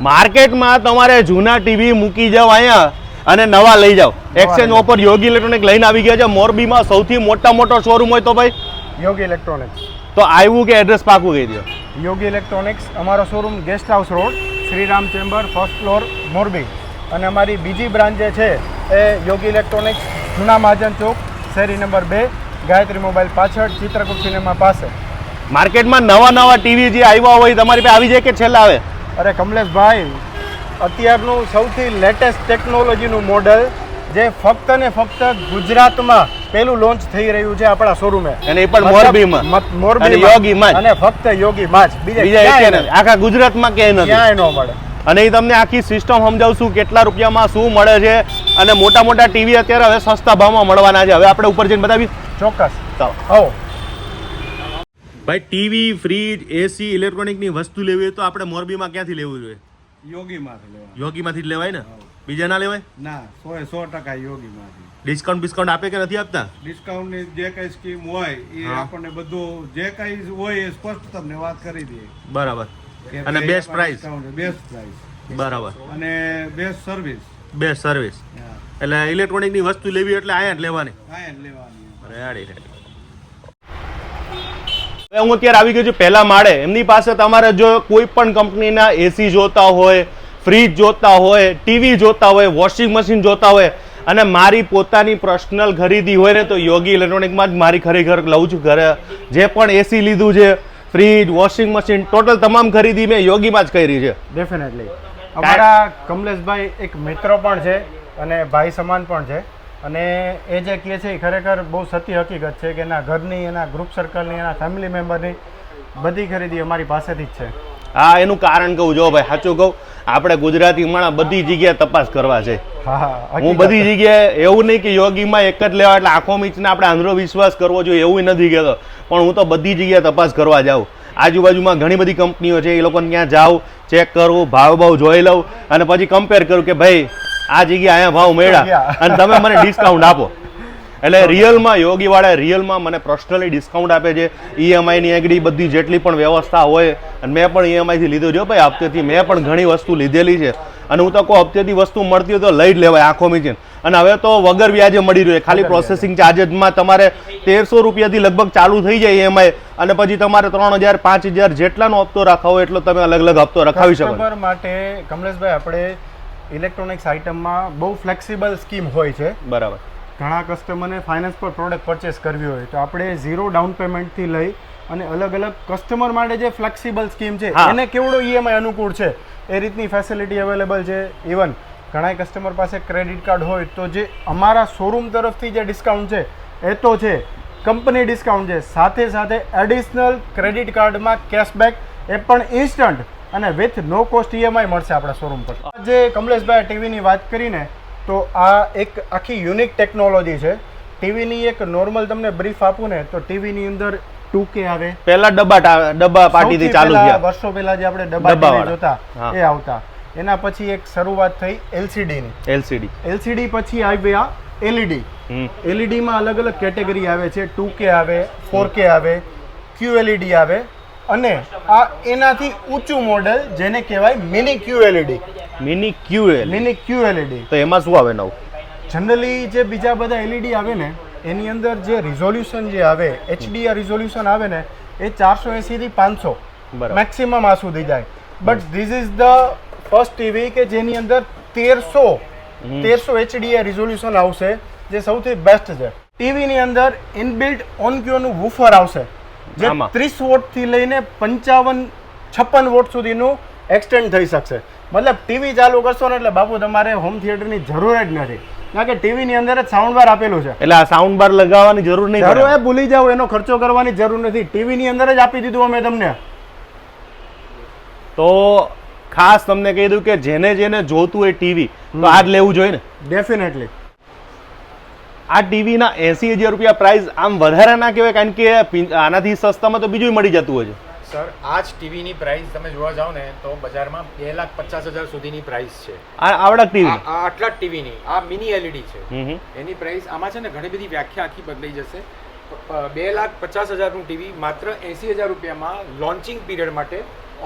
માર્કેટમાં તમારે જૂના ટીવી મૂકી જાવ અહીંયા અને નવા લઈ જાવ. એક્સચેન્જ ઓફર યોગી ઇલેક્ટ્રોનિક લઈને આવી ગયા છે. મોરબીમાં સૌથી મોટો શોરૂમ હોય તો ભાઈ યોગી ઇલેક્ટ્રોનિક્સ. તો આવ્યું કે એડ્રેસ પાકું કહી દો. યોગી ઇલેક્ટ્રોનિક્સ અમારો showroom guest house road, Shriram chamber, first floor, Morbi. અને અમારી બીજી બ્રાન્ચ જે છે એ યોગી ઇલેક્ટ્રોનિક્સ, જૂના મહાજન ચોક, શેરી નંબર 2, ગાયત્રી મોબાઈલ પાછળ, ચિત્રકૂટ સિનેમા પાસે. માર્કેટમાં નવા ટીવી જે આવ્યા હોય તમારી પાસે આવી જાય કે છેલ્લા આવે? અરે કમલેશભાઈ, અત્યારનું સૌથી લેટેસ્ટ ટેકનોલોજીનું મોડલ જે ફક્ત ને ફક્ત ગુજરાતમાં પહેલું લોન્ચ થઈ રહ્યું છે આપણા શોરૂમે, અને એ પણ મોરબીમાં. મોરબી યોગીમાં અને ફક્ત યોગીમાં જ, બીજા એકે નથી. આખા ગુજરાતમાં ક્યાંય નથી, ક્યાંય ન મળે. અને એ તમને આખી સિસ્ટમ સમજાવશું કેટલા રૂપિયામાં શું મળે છે. અને મોટા ટીવી અત્યારે હવે સસ્તા ભાવમાં મળવાના છે. હવે આપણે ઉપર જઈને બતાવી. ચોક્કસ. ચાલો આવો ભાઈ. ટીવી, ફ્રીજ, એસી, ઇલેક્ટ્રોનિકની વસ્તુ લેવી હોય તો આપણે મોરબીમાં ક્યાંથી લેવું જોઈએ? યોગીમાંથી લેવાય. યોગીમાંથી જ લેવાય ને? બીજા ના લેવાય? ના, 100% યોગીમાંથી. ડિસ્કાઉન્ટ આપે કે નથી આપતા? ડિસ્કાઉન્ટની જે કઈ સ્કીમ હોય એ આપણને બધું જે કઈ હોય એ સ્પષ્ટ તમને વાત કરી દઈએ. બરાબર. કે અને ભાઈ બેસ્ટ પ્રાઇસ? Best price. બરાબર. અને બેસ્ટ સર્વિસ. Best service. એટલે ઇલેક્ટ્રોનિકની વસ્તુ લેવી એટલે અહીંયા જ લેવાની. હા, લેવાની. રેડી. હું અત્યારે આવી ગયો છું પહેલા માળે. એમની પાસે તમારે જો કોઈ પણ કંપનીના એસી જોતા હોય, ફ્રીજ જોતા હોય, ટીવી જોતા હોય, વોશિંગ મશીન જોતા હોય, અને મારી પોતાની પર્સનલ ખરીદી હોય ને તો યોગી ઇલેક્ટ્રોનિકમાં જ મારી ખરેખર લઉં છું. ઘરે જે પણ એસી લીધું છે, ફ્રીજ, વોશિંગ મશીન, ટોટલ તમામ ખરીદી મેં યોગીમાં જ કરી છે. ડેફિનેટલી. અમારા કમલેશભાઈ એક મિત્ર પણ છે અને ભાઈ સમાન પણ છે. અને એ જે કહે છે એ ખરેખર બહુ સત્ય હકીકત છે કે એના ઘરની, એના ગ્રુપ સર્કલની, એના ફેમિલી મેમ્બરની બધી ખરીદી અમારી પાસેથી જ છે. હા, એનું કારણ કહું જો ભાઈ, સાચું કહું, આપણે ગુજરાતી માણસ બધી જગ્યાએ તપાસ કરવા છે. હું બધી જગ્યાએ એવું નહીં કે યોગીમાં એક જ લેવા એટલે આંખો મીચને આપણે આંધળો વિશ્વાસ કરવો જોઈએ એવું નથી કહેતો, પણ હું તો બધી જગ્યાએ તપાસ કરવા જાઉં. આજુબાજુમાં ઘણી બધી કંપનીઓ છે, એ લોકોને ત્યાં જાઉં, ચેક કરવું, ભાવ જોઈ લઉં અને પછી કમ્પેર કરું કે ભાઈ આ જગ્યાએ અહીંયા ભાવ મળ્યા અને તમે મને ડિસ્કાઉન્ટ આપો. એટલે રિયલમાં યોગીવાળા રિયલમાં મને પર્સનલી ડિસ્કાઉન્ટ આપે છે. ઈએમઆઈની એગડી બધી જેટલી પણ વ્યવસ્થા હોય, અને મેં પણ ઈએમઆઈથી લીધો જો ભાઈ, હપ્તેથી મેં પણ ઘણી વસ્તુ લીધેલી છે. અને હું તો કહું હપ્તેથી વસ્તુ મળતી હોય તો લઈ જ લેવાય આંખો મીચીને. અને હવે તો વગર વ્યાજે મળી રહ્યું. ખાલી પ્રોસેસિંગ ચાર્જેસમાં તમારે 1300 રૂપિયાથી લગભગ ચાલુ થઈ જાય ઈએમઆઈ, અને પછી તમારે 3000 5000 જેટલાનો હપ્તો રાખાવો એટલો તમે અલગ અલગ હપ્તો રખાવી શકો. કસ્ટમર માટે કમલેશભાઈ આપણે ઇલેક્ટ્રોનિક્સ આઇટમમાં બહુ ફ્લેક્સિબલ સ્કીમ હોય છે. બરાબર. ઘણા કસ્ટમરને ફાઇનાન્સ પર પ્રોડક્ટ પરચેસ કરવી હોય તો આપણે 0 ડાઉન પેમેન્ટથી લઈ અને અલગ અલગ કસ્ટમર માટે જે ફ્લેક્સિબલ સ્કીમ છે એને કેવડો ઈએમઆઈ અનુકૂળ છે એ રીતની ફેસિલિટી અવેલેબલ છે. ઇવન ઘણા કસ્ટમર પાસે ક્રેડિટ કાર્ડ હોય તો જે અમારા શોરૂમ તરફથી જે ડિસ્કાઉન્ટ છે એ તો છે, કંપની ડિસ્કાઉન્ટ છે, સાથે એડિશનલ ક્રેડિટ કાર્ડમાં કેશબેક એ પણ ઇન્સ્ટન્ટ અને વિથ નો કોસ્ટ ઈએમઆઈ મળશે આપણા શોરૂમ પર. જે કમલેશભાઈ ટીવીની વાત કરીને તો આ એક આખી યુનિક ટેકનોલોજી છે. ટીવીની એક નોર્મલ તમને બ્રીફ આપું ને તો ટીવીની અંદર 2K આવે. પહેલા ડબ્બા પાટીથી ચાલુ થયા. વર્ષો પહેલા જે આપણે ડબ્બા જોતા એ આવતા. એના પછી એક શરૂઆત થઈ LCD. LCD પછી આવ્યા LED. LED માં અલગ અલગ કેટેગરી આવે છે. 2K આવે, 4K આવે, QLED આવે, અને આ એનાથી ઊંચું મોડેલ જેને કહેવાય મિની QLED. મિની QLED તો એમાં શું આવે નવું? જનરલી જે બીજા બધા LED આવે ને એની અંદર જે રિઝોલ્યુશન જે આવે, HDR રિઝોલ્યુશન આવે ને એ 480 થી 500 મેક્સિમમ આ સુધી જાય. But this is the first TV કે જેની અંદર 1300 HDR રિઝોલ્યુશન આવશે, જે સૌથી બેસ્ટ છે. ટીવીની અંદર ઇનબિલ્ટ ઓનક્યુનું વૂફર આવશે જે 30 વોટથી લઈને 55-56 વોટ સુધીનું એક્સટેન્ડ થઈ શકશે. મતલબ ટીવી ચાલુ કરશો ને એટલે બાપુ તમારે હોમ થિયેટરની જરૂર જ નથી, કારણ કે ટીવીની અંદર જ સાઉન્ડ બાર આપેલું છે. એટલે આ સાઉન્ડ બાર લગાવવાની જરૂર નહીં, જરૂર એ ભૂલી જાઓ, એનો ખર્ચો કરવાની જરૂર નથી. ટીવીની અંદર જ આપી દીધું અમે તમને. તો ખાસ તમને કહી દઉં કે જેને જોતું હોય ટીવી તો આ જ લેવું જોઈએ ને. ડેફિનેટલી. આ ટીવીના 80,000 રૂપિયા પ્રાઇસ આમ વધારે ના કહેવાય, કારણ કે આનાથી સસ્તામાં તો બીજું મળી જતું હોય છે. સર આ જ ટીવીની પ્રાઇસ તમે જોવા જાઓ ને તો બજારમાં 2,50,000 સુધીની પ્રાઇસ છે. આવડા ટીવી આટલા જ ટીવીની આ મિની LED છે. એની પ્રાઇસ આમાં છે ને ઘણી બધી વ્યાખ્યા આખી બદલાઈ જશે. 2,50,000 નું ટીવી માત્ર 80,000 રૂપિયામાં લોન્ચિંગ પીરિયડ માટે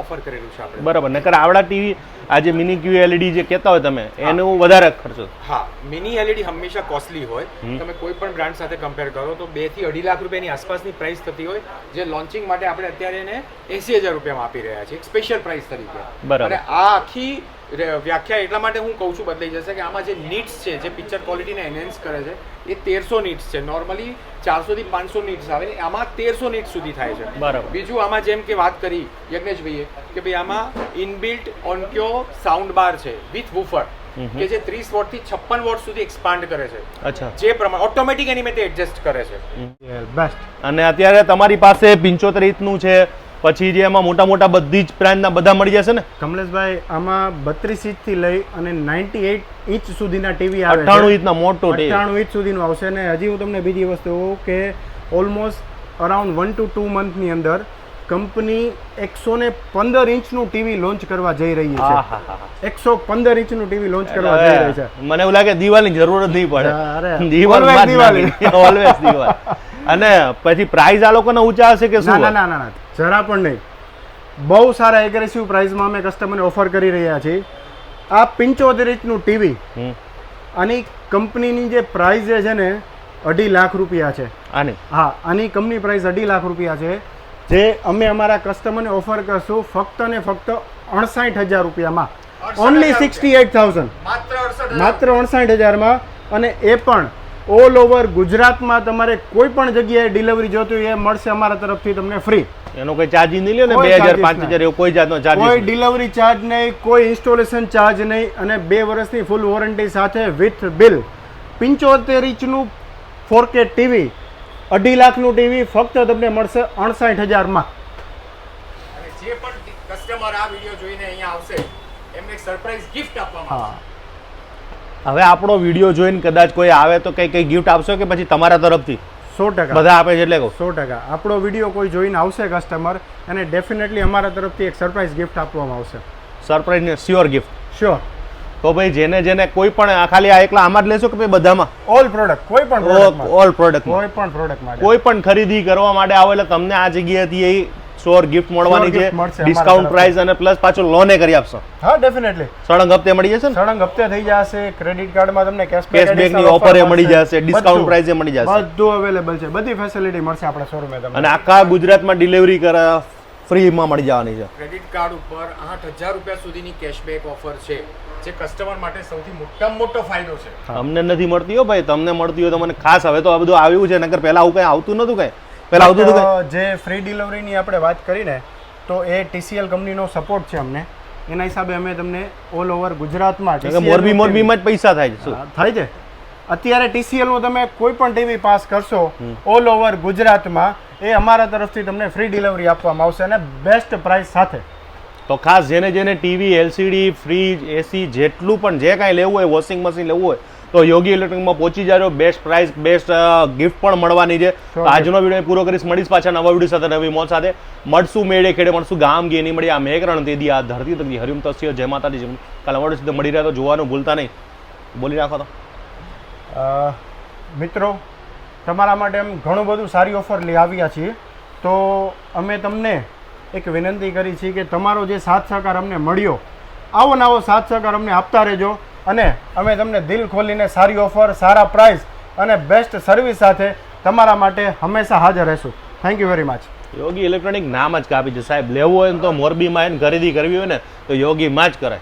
ઓફર કરેલું છે આપણે. બરાબર. નકર આવડા ટીવી આ જે મિની ક્યુ એલઈડી જે કહેતા હોય તમે એનું વધારે ખર્ચો. હા, મિની એલઈડી હંમેશા કોસ્ટલી હોય. તમે કોઈ પણ બ્રાન્ડ સાથે કમ્પેર કરો તો 2 થી 2.5 લાખ રૂપિયાની આસપાસની પ્રાઇસ થતી હોય, જે લોન્ચિંગ માટે આપણે અત્યારે એને 80,000 રૂપિયામાં આપી રહ્યા છીએ, એક સ્પેશિયલ પ્રાઇસ તરીકે. બરાબર. અને આ આખી વ્યાખ્યા એટલા માટે હું કહું છું બદલાઈ જશે કે આમાં જે નીટ્સ છે, જે પિક્ચર ક્વોલિટીને એનહેન્સ કરે છે, એ 1300 નીટ્સ છે. નોર્મલી 400 થી 500 નીટ્સ આવે, આમાં 1300 નીટ્સ સુધી થાય છે. બરાબર. બીજું આમાં જેમ કે વાત કરી યજ્ઞેશભાઈએ કે ભાઈ આમાં ઇનબિલ્ટ ઓનક્યો સાઉન્ડ બાર છે વિથ વૂફર, કે જે 30 વોટ થી 56 વોટ સુધી એક્સપાન્ડ કરે છે. અચ્છા. જે પ્રમાણે ઓટોમેટિક એની મેં એડજસ્ટ કરે છે. બેસ્ટ. અને અત્યારે તમારી પાસે 75 ઇંચનું છે, પછી જે એમાં મોટા મોટા બધી જ બ્રાન્ડના બધા મળી જશે ને? કમલેશભાઈ, આમાં 32 ઇંચથી લઈ અને 98 ઇંચ સુધીના ટીવી આવે છે. 98 ઇંચના મોટો ટીવી. 98 ઇંચ સુધીનું આવશે. અને હજી હું તમને બીજી વસ્તુ કહું કે ઓલમોસ્ટ અરાઉન્ડ 1 to 2 મંથની અંદર કંપની 115 ઇંચનું ટીવી લોન્ચ કરવા જઈ રહી છે. 115 ઇંચનું ટીવી લોન્ચ કરવા જઈ રહી છે. મને એવું લાગે દિવાલની જરૂર જ નહીં અરે, પડે. દિવાલ ઓલવેઝ દિવાલ. અને પછી પ્રાઇસ આ લોકોના ઊંચા હશે કે શું? ના, જરા પણ નહીં. બહુ સારા એગ્રેસિવ પ્રાઇસમાં અમે કસ્ટમરને ઓફર કરી રહ્યા છીએ. આ 75 ઇંચનું ટીવી આની કંપનીની જે પ્રાઇસ છે ને 2.5 લાખ રૂપિયા છે. આની? હા, આની કંપની પ્રાઇસ 2.5 લાખ રૂપિયા છે, જે અમે અમારા કસ્ટમરને ઓફર કરશું ફક્ત ને ફક્ત 68,000 રૂપિયામાં. ઓનલી 68,000, માત્ર 68,000માં. અને એ પણ ઓલ ઓવર ગુજરાતમાં તમારે કોઈ પણ જગ્યાએ ડિલિવરી જોતી હોય એ મળશે અમારા તરફથી તમને ફ્રી. એનો કોઈ ચાર્જ નહીં લ્યો ને? 2,000-5,000 એવું કોઈ જાતનો ચાર્જ? કોઈ ડિલિવરી ચાર્જ નહીં, કોઈ ઇન્સ્ટોલેશન ચાર્જ નહીં, અને 2 વર્ષની ફૂલ વોરંટી સાથે વિથ બિલ. 75 ઇંચનું 4K ટીવી, 2.5 લાખનું ટીવી ફક્ત તમને મળશે 68,000માં. અને જે પણ કસ્ટમર આ વિડિયો જોઈને અહીંયા આવશે એમને એક સરપ્રાઈઝ ગિફ્ટ આપવામાં આવશે. હવે આપણો વિડીયો જોઈને કદાચ કોઈ આવે તો કઈ ગિફ્ટ આપશો કે પછી તમારા તરફથી? 100% બધા આપે છે એટલે કહું. 100%. આપણો વિડીયો કોઈ જોઈને આવશે કસ્ટમર, અને ડેફિનેટલી અમારા તરફથી એક સરપ્રાઈઝ ગિફ્ટ આપવામાં આવશે. સરપ્રાઈઝ ને શ્યોર ગિફ્ટ. શ્યોર. તો ભાઈ જેને કોઈ પણ ખાલી આ એકલા આમાં જ લેશો કે ભાઈ બધામાં? ઓલ પ્રોડક્ટ, કોઈ પણ પ્રોડક્ટમાં. ઓલ પ્રોડક્ટ, કોઈ પણ પ્રોડક્ટ માટે, કોઈ પણ ખરીદી કરવા માટે આવો એટલે તમને આ જગ્યાએથી શ્યોર ગિફ્ટ મળવાની છે. ડિસ્કાઉન્ટ પ્રાઇસ અને પ્લસ પાછું લોને કરી આપશો? હા, ડેફિનેટલી. સળંગ હપ્તે મળી જશે ને? સળંગ હપ્તે થઈ જશે. ક્રેડિટ કાર્ડમાં તમને કેશબેક ની ઓફર એ મળી જશે, ડિસ્કાઉન્ટ પ્રાઇસ એ મળી જશે. બધું અવેલેબલ છે, બધી ફેસિલિટી મળશે આપણા શોરૂમે તમને. અને આખા ગુજરાતમાં ડિલિવરી કરે ફ્રીમાં મળી જવાની છે. ક્રેડિટ કાર્ડ ઉપર 8,000 રૂપિયા સુધીની કેશબેક ઓફર છે, જે કસ્ટમર માટે સૌથી મોટામાં મોટો ફાયદો છે. અમને નથી મળતી હો ભાઈ, તમને મળતી હોય તો મને ખાસ. હવે તો આ બધું આવ્યું છે, નકર પહેલા આવું કઈ આવતું નતું. કઈ પહેલા આવતું હતું? જે ફ્રી ડિલિવરીની આપણે વાત કરીને તો એ TCL કંપનીનો સપોર્ટ છે અમને. એના હિસાબે અમે તમને ઓલ ઓવર ગુજરાતમાં મોરબીમાં જ પૈસા થાય છે. થાય છે. અત્યારે TCL નું તમે કોઈ પણ ટીવી પાસ કરશો ઓલ ઓવર ગુજરાતમાં, એ અમારા તરફથી તમને ફ્રી ડિલિવરી આપવામાં આવશે, અને બેસ્ટ પ્રાઇસ સાથે. તો ખાસ જેને ટીવી, LCD, ફ્રીજ, AC જેટલું પણ જે કાંઈ લેવું હોય, વોશિંગ મશીન લેવું હોય તો યોગી ઇલેક્ટ્રોનિકમાં પહોંચી જાજો. બેસ્ટ પ્રાઇસ, બેસ્ટ ગિફ્ટ પણ મળવાની છે. તો આજનો વિડીયો પૂરો કરીશ. મળીશ પાછા નવા વિડીયો સાથે, નવી મોજ સાથે. મળશું મેળે ખેડે, મળશું ગામ ગે નહીં મળી. આ મેઘરણ તેદી, આ ધરતી તકદી. હરિમ તસ્ય, જય માતાજી. કાલે મળીશું સીધો મળી રહ્યા તો જોવાનું ભૂલતા નહીં. બોલી નાખો તો. મિત્રો, તમારા માટે એમ ઘણું બધું સારી ઓફર લઈ આવ્યા છીએ. તો અમે તમને એક વિનંતી કરી છે કે તમારો જે સાથ સહકાર અમને મળ્યો, આવો નવો સાથ સહકાર અમને આપતા રહેજો. અને અમે તમને દિલ ખોલીને સારી ઓફર, સારા પ્રાઇસ અને બેસ્ટ સર્વિસ સાથે તમારા માટે હંમેશા હાજર રહેશું. Thank you very much. Yogi electronic નામ જ કાપી છે સાહેબ. લેવું હોય ને તો મોરબીમાં એને ખરીદી કરવી હોય ને તો યોગીમાં જ કરાય.